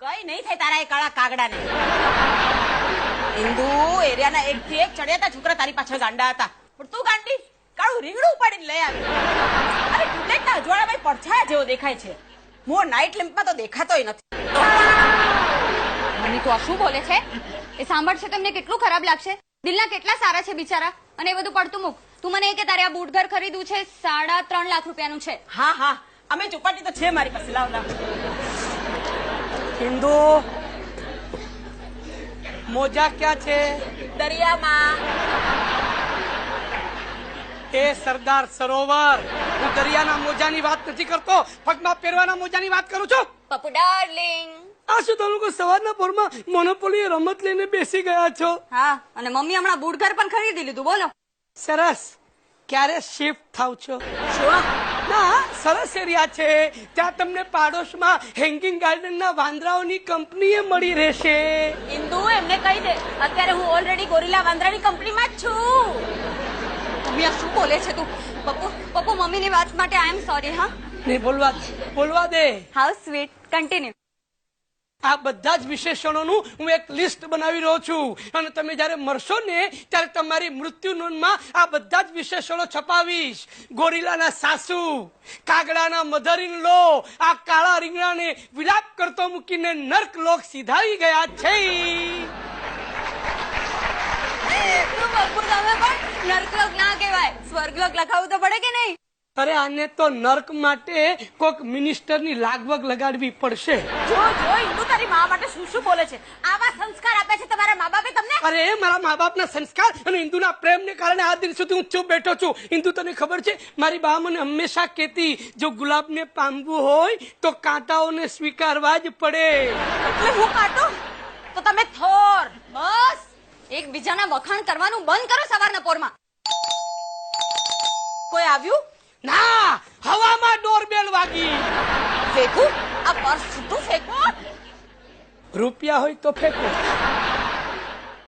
કઈ નહીં થાય તારા એ કાળા કાગડાને. ઇન્દુ એરિયાના એકથી એક ચડિયાતા છોકરા તારી પાછળ ગાંડા હતા, પણ તું ગાંડી કાળું રીંગણું ઉપાડીને લઈ આવી. અરે ટ્યુબલાઇટના અજવાળામાં પડછાયા જેવો દેખાય છે, મોર નાઇટ લેમ્પમાં તો દેખાતોય નથી. મમ્મી તું આ શું બોલે છે? એ સાંભળશે તમને કેટલું ખરાબ લાગશે. દિલના કેટલા સારા છે બિચારા, અને એ બધું પડતું મૂક. તું મને કે તારે આ બૂટ ઘર ખરીદવું છે, 3.5 લાખ રૂપિયાનું છે. હા હા અમે ચોપાટી તો છે મારી પાસે. લાવ લાવ. ઇન્દુ મોજા ક્યાં છે? દરિયામાં. એ સરદાર સરોવર, હું દરિયાના મોજાની વાત નથી કરતો, પગમાં પહેરવાના મોજાની વાત કરું છું. પપ્પુ ડાર્લિંગ. આ શું તમે લોકો સવારના પોરમાં મોનોપોલી રમત લઈને બેસી ગયા છો? હા, અને મમ્મી હમણાં બૂટ ઘર પણ ખરીદી લીધું. બોલો. સરસ. ક્યારે શિફ્ટ થાવ છો? શું? ના, સરસ એરિયા છે, ત્યાં તમને પાડોશમાં હેંગિંગ ગાર્ડનના વાંદરાઓની કંપનીએ મળી રહેશે. ઇન્દુ એમને કહી દે અત્યારે હું ઓલરેડી ગોરીલા વાંદરાની કંપનીમાં જ છું. મમ્મી આ શું બોલે છે તું? પપ્પુ મમ્મીની વાત માટે આઈ એમ સોરી. હા નહીં બોલવા દે. How sweet. કન્ટિન્યુ. આ બધા જ વિશેષણોનું હું એક લિસ્ટ બનાવી રહ્યો છું, અને તમે જયારે મરશો ને ત્યારે તમારી મૃત્યુ નોંધમાં આ બધા જ વિશેષણો છપાવીશ. ગોરીલાના સાસુ, કાગડાના મધર ઇન લો આ કાળા રીંગણાને વિલાપ કરતો મૂકીને નર્ક લોક સીધાવી ગયા છે. પપ્પુ તમે પણ નર્કલોક ના કહેવાય, સ્વર્ગલોક લખાવવું તો પડે કે નહીં? અરે આને તો નર્ક માટે કોક મિનિસ્ટરની લાગવગ લગાડવી પડશે. જો ઇન્દુ તારી મા માટે શું શું બોલે છે. આવા સંસ્કાર આપે છે તમારા મા બાપે તમને? અરે મારા મા બાપના સંસ્કાર અને ઇન્દુના પ્રેમને કારણે આ દિન સુધી હું ચૂપ બેઠો છું. ઇન્દુ તને ખબર છે, મારી બા મને હંમેશા કહેતી, જો ગુલાબને પામવું હોય તો કાંટાઓને સ્વીકારવા જ પડે. એટલે હું કાટો તો તમે થોર. બસ એકબીજાના વખાણ કરવાનું બંધ કરો સવારના પોરમાં. કોઈ આવ્યું? ના, હવામાં ડોરબેલ વાગી. ફેંકું આ પર્સ છૂટું ફેંકો. રૂપિયા હોય તો ફેંકો.